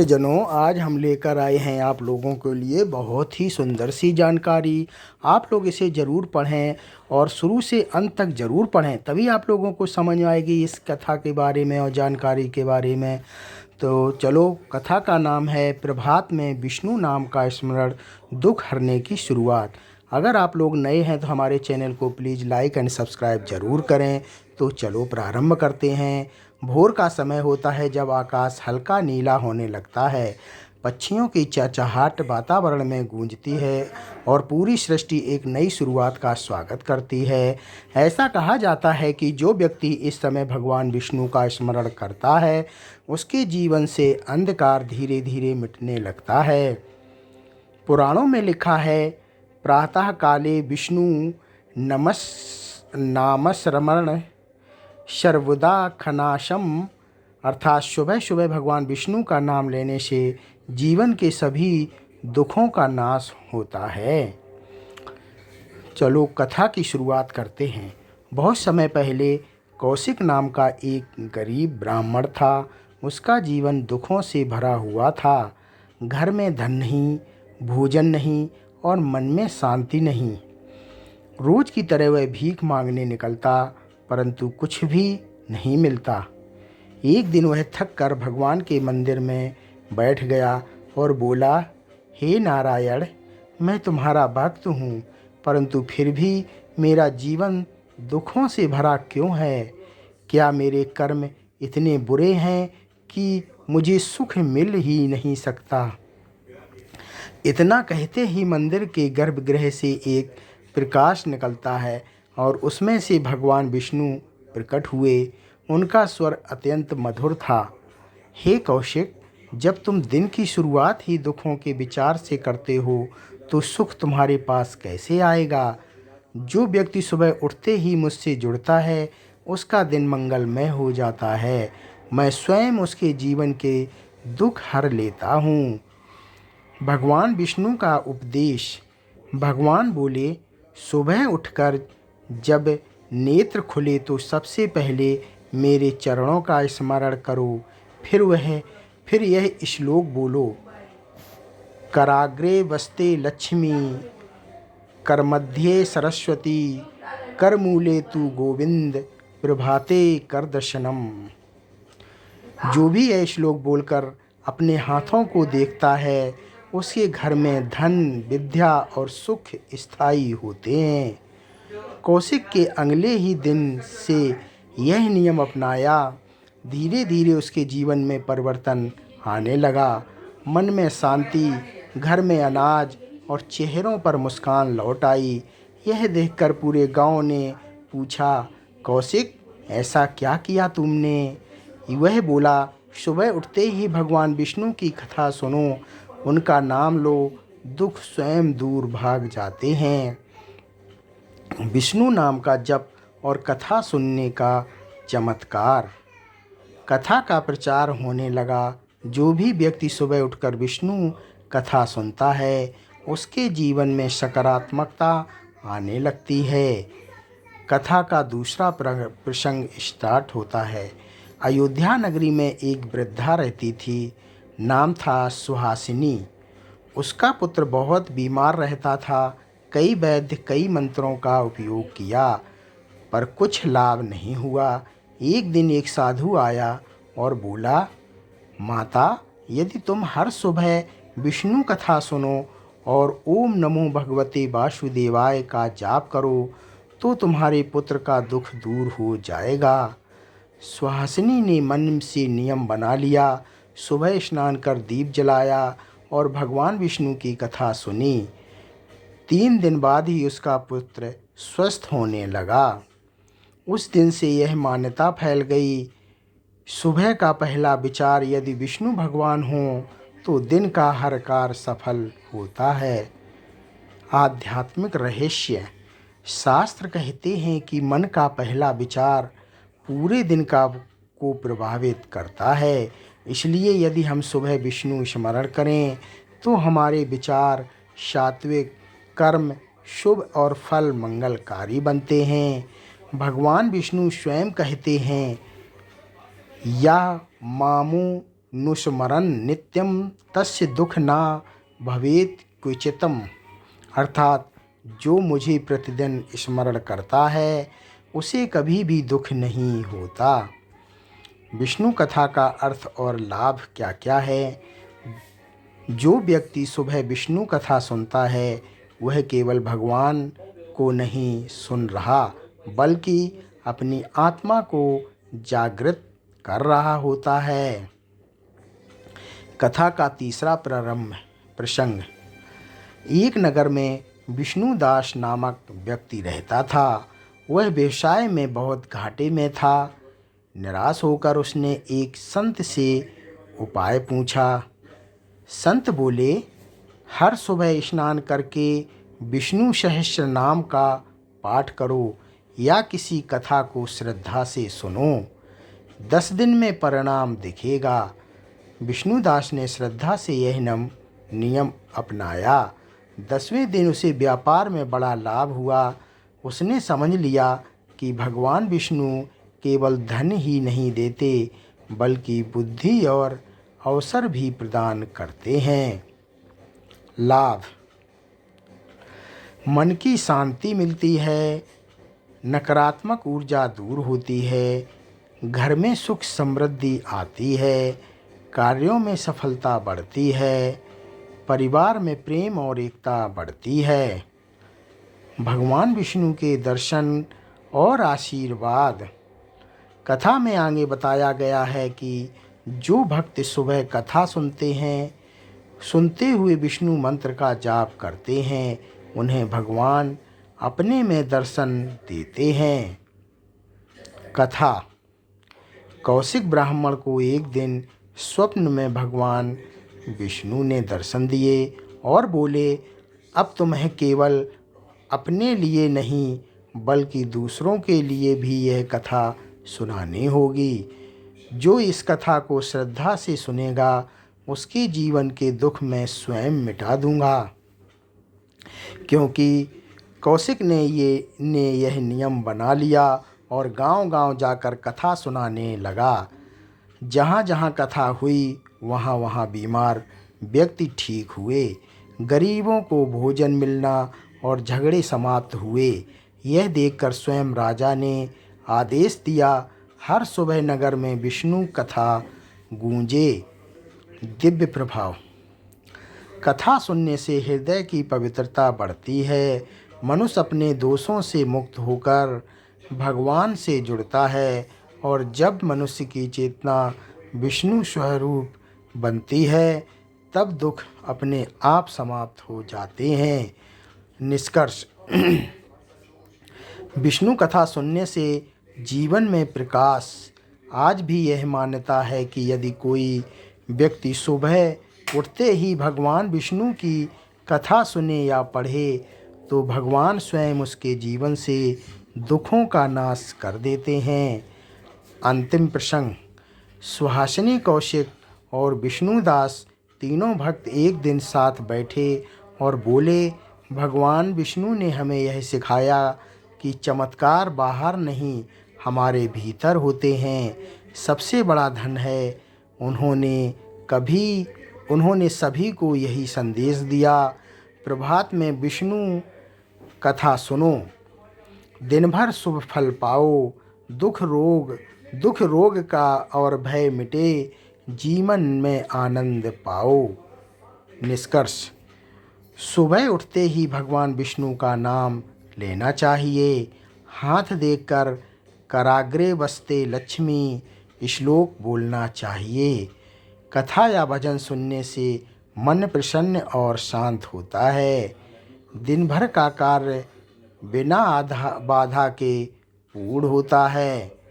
भक्तजनों, आज हम लेकर आए हैं आप लोगों के लिए बहुत ही सुंदर सी जानकारी। आप लोग इसे ज़रूर पढ़ें और शुरू से अंत तक ज़रूर पढ़ें, तभी आप लोगों को समझ में आएगी इस कथा के बारे में और जानकारी के बारे में। तो चलो, कथा का नाम है प्रभात में विष्णु नाम का स्मरण, दुख हरने की शुरुआत। अगर आप लोग नए हैं तो हमारे चैनल को प्लीज़ लाइक एंड सब्सक्राइब ज़रूर करें। तो चलो प्रारंभ करते हैं। भोर का समय होता है जब आकाश हल्का नीला होने लगता है। पक्षियों की चहचहाट वातावरण में गूंजती है और पूरी सृष्टि एक नई शुरुआत का स्वागत करती है। ऐसा कहा जाता है कि जो व्यक्ति इस समय भगवान विष्णु का स्मरण करता है, उसके जीवन से अंधकार धीरे धीरे मिटने लगता है। पुराणों में लिखा है, प्रातः काले विष्णु नामस्मरण सर्वदा खनाशम, अर्थात सुबह सुबह भगवान विष्णु का नाम लेने से जीवन के सभी दुखों का नाश होता है। चलो कथा की शुरुआत करते हैं। बहुत समय पहले कौशिक नाम का एक गरीब ब्राह्मण था। उसका जीवन दुखों से भरा हुआ था। घर में धन नहीं, भोजन नहीं और मन में शांति नहीं। रोज की तरह वह भीख मांगने निकलता, परंतु कुछ भी नहीं मिलता। एक दिन वह थक कर भगवान के मंदिर में बैठ गया और बोला, हे नारायण, मैं तुम्हारा भक्त हूँ, परंतु फिर भी मेरा जीवन दुखों से भरा क्यों है? क्या मेरे कर्म इतने बुरे हैं कि मुझे सुख मिल ही नहीं सकता? इतना कहते ही मंदिर के गर्भगृह से एक प्रकाश निकलता है और उसमें से भगवान विष्णु प्रकट हुए। उनका स्वर अत्यंत मधुर था। हे कौशिक, जब तुम दिन की शुरुआत ही दुखों के विचार से करते हो तो सुख तुम्हारे पास कैसे आएगा? जो व्यक्ति सुबह उठते ही मुझसे जुड़ता है, उसका दिन मंगलमय हो जाता है। मैं स्वयं उसके जीवन के दुख हर लेता हूँ। भगवान विष्णु का उपदेश। भगवान बोले, सुबह उठकर जब नेत्र खुले तो सबसे पहले मेरे चरणों का स्मरण करो। फिर यह श्लोक बोलो, कराग्रे वस्ते लक्ष्मी, करमध्ये सरस्वती, करमूले तू गोविंद, प्रभाते कर दर्शनम। जो भी यह श्लोक बोलकर अपने हाथों को देखता है, उसके घर में धन, विद्या और सुख स्थायी होते हैं। कौशिक के अगले ही दिन से यह नियम अपनाया। धीरे धीरे उसके जीवन में परिवर्तन आने लगा। मन में शांति, घर में अनाज और चेहरों पर मुस्कान लौट आई। यह देखकर पूरे गांव ने पूछा, कौशिक, ऐसा क्या किया तुमने? वह बोला, सुबह उठते ही भगवान विष्णु की कथा सुनो, उनका नाम लो, दुख स्वयं दूर भाग जाते हैं। विष्णु नाम का जप और कथा सुनने का चमत्कार। कथा का प्रचार होने लगा। जो भी व्यक्ति सुबह उठकर विष्णु कथा सुनता है, उसके जीवन में सकारात्मकता आने लगती है। कथा का दूसरा प्रसंग स्टार्ट होता है। अयोध्या नगरी में एक वृद्धा रहती थी। नाम था सुहासिनी। उसका पुत्र बहुत बीमार रहता था। कई वैद्य, कई मंत्रों का उपयोग किया, पर कुछ लाभ नहीं हुआ। एक दिन एक साधु आया और बोला, माता, यदि तुम हर सुबह विष्णु कथा सुनो और ओम नमो भगवते वासुदेवाय का जाप करो तो तुम्हारे पुत्र का दुख दूर हो जाएगा। सुहासिनी ने मन से नियम बना लिया। सुबह स्नान कर दीप जलाया और भगवान विष्णु की कथा सुनी। 3 दिन बाद ही उसका पुत्र स्वस्थ होने लगा। उस दिन से यह मान्यता फैल गई, सुबह का पहला विचार यदि विष्णु भगवान हो तो दिन का हर कार्य सफल होता है। आध्यात्मिक रहस्य। शास्त्र कहते हैं कि मन का पहला विचार पूरे दिन को प्रभावित करता है। इसलिए यदि हम सुबह विष्णु स्मरण करें तो हमारे विचार सात्विक, कर्म शुभ और फल मंगलकारी बनते हैं। भगवान विष्णु स्वयं कहते हैं, या मामो नुस्मरन् नित्यं तस्य दुख ना भवेत क्वचितम। अर्थात जो मुझे प्रतिदिन स्मरण करता है उसे कभी भी दुख नहीं होता। विष्णु कथा का अर्थ और लाभ क्या क्या है? जो व्यक्ति सुबह विष्णु कथा सुनता है वह केवल भगवान को नहीं सुन रहा बल्कि अपनी आत्मा को जागृत कर रहा होता है। कथा का तीसरा प्रारंभ प्रसंग। एक नगर में विष्णुदास नामक व्यक्ति रहता था। वह व्यवसाय में बहुत घाटे में था। निराश होकर उसने एक संत से उपाय पूछा। संत बोले, हर सुबह स्नान करके विष्णु सहस्त्र नाम का पाठ करो या किसी कथा को श्रद्धा से सुनो। 10 दिन में परिणाम दिखेगा। विष्णुदास ने श्रद्धा से यह नियम अपनाया। 10वें दिन उसे व्यापार में बड़ा लाभ हुआ। उसने समझ लिया कि भगवान विष्णु केवल धन ही नहीं देते बल्कि बुद्धि और अवसर भी प्रदान करते हैं। लाभ। मन की शांति मिलती है, नकारात्मक ऊर्जा दूर होती है, घर में सुख समृद्धि आती है, कार्यों में सफलता बढ़ती है, परिवार में प्रेम और एकता बढ़ती है। भगवान विष्णु के दर्शन और आशीर्वाद। कथा में आगे बताया गया है कि जो भक्त सुबह कथा सुनते हुए विष्णु मंत्र का जाप करते हैं उन्हें भगवान अपने में दर्शन देते हैं। कथा। कौशिक ब्राह्मण को एक दिन स्वप्न में भगवान विष्णु ने दर्शन दिए और बोले, अब तुम्हें केवल अपने लिए नहीं बल्कि दूसरों के लिए भी यह कथा सुनानी होगी। जो इस कथा को श्रद्धा से सुनेगा उसके जीवन के दुख मैं स्वयं मिटा दूंगा। क्योंकि कौशिक ने यह नियम बना लिया और गांव-गांव जाकर कथा सुनाने लगा। जहाँ-जहाँ कथा हुई वहाँ बीमार व्यक्ति ठीक हुए, गरीबों को भोजन मिलना और झगड़े समाप्त हुए। यह देखकर स्वयं राजा ने आदेश दिया, हर सुबह नगर में विष्णु कथा गूंजे। दिव्य प्रभाव। कथा सुनने से हृदय की पवित्रता बढ़ती है। मनुष्य अपने दोषों से मुक्त होकर भगवान से जुड़ता है और जब मनुष्य की चेतना विष्णु स्वरूप बनती है तब दुख अपने आप समाप्त हो जाते हैं। निष्कर्ष। विष्णु कथा सुनने से जीवन में प्रकाश। आज भी यह मान्यता है कि यदि कोई व्यक्ति सुबह उठते ही भगवान विष्णु की कथा सुने या पढ़े तो भगवान स्वयं उसके जीवन से दुखों का नाश कर देते हैं। अंतिम प्रसंग। सुहासिनी, कौशिक और विष्णुदास तीनों भक्त एक दिन साथ बैठे और बोले, भगवान विष्णु ने हमें यह सिखाया कि चमत्कार बाहर नहीं हमारे भीतर होते हैं। सबसे बड़ा धन है। उन्होंने सभी को यही संदेश दिया। प्रभात में विष्णु कथा सुनो, दिन भर शुभ फल पाओ, दुख रोग का और भय मिटे, जीवन में आनंद पाओ। निष्कर्ष। सुबह उठते ही भगवान विष्णु का नाम लेना चाहिए। हाथ देखकर कराग्रे वस्ते लक्ष्मी श्लोक बोलना चाहिए। कथा या भजन सुनने से मन प्रसन्न और शांत होता है। दिन भर का कार्य बिना बाधा के पूर्ण होता है।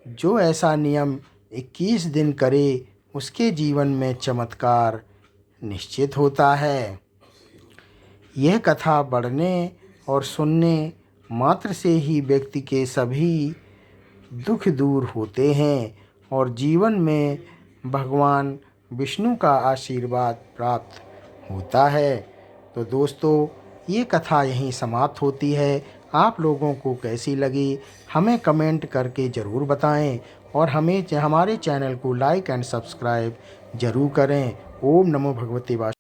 जो ऐसा नियम 21 दिन करे उसके जीवन में चमत्कार निश्चित होता है। यह कथा पढ़ने और सुनने मात्र से ही व्यक्ति के सभी दुख दूर होते हैं और जीवन में भगवान विष्णु का आशीर्वाद प्राप्त होता है। तो दोस्तों, ये कथा यहीं समाप्त होती है। आप लोगों को कैसी लगी हमें कमेंट करके ज़रूर बताएं और हमारे चैनल को लाइक एंड सब्सक्राइब ज़रूर करें। ओम नमो भगवते वासुदेवाय।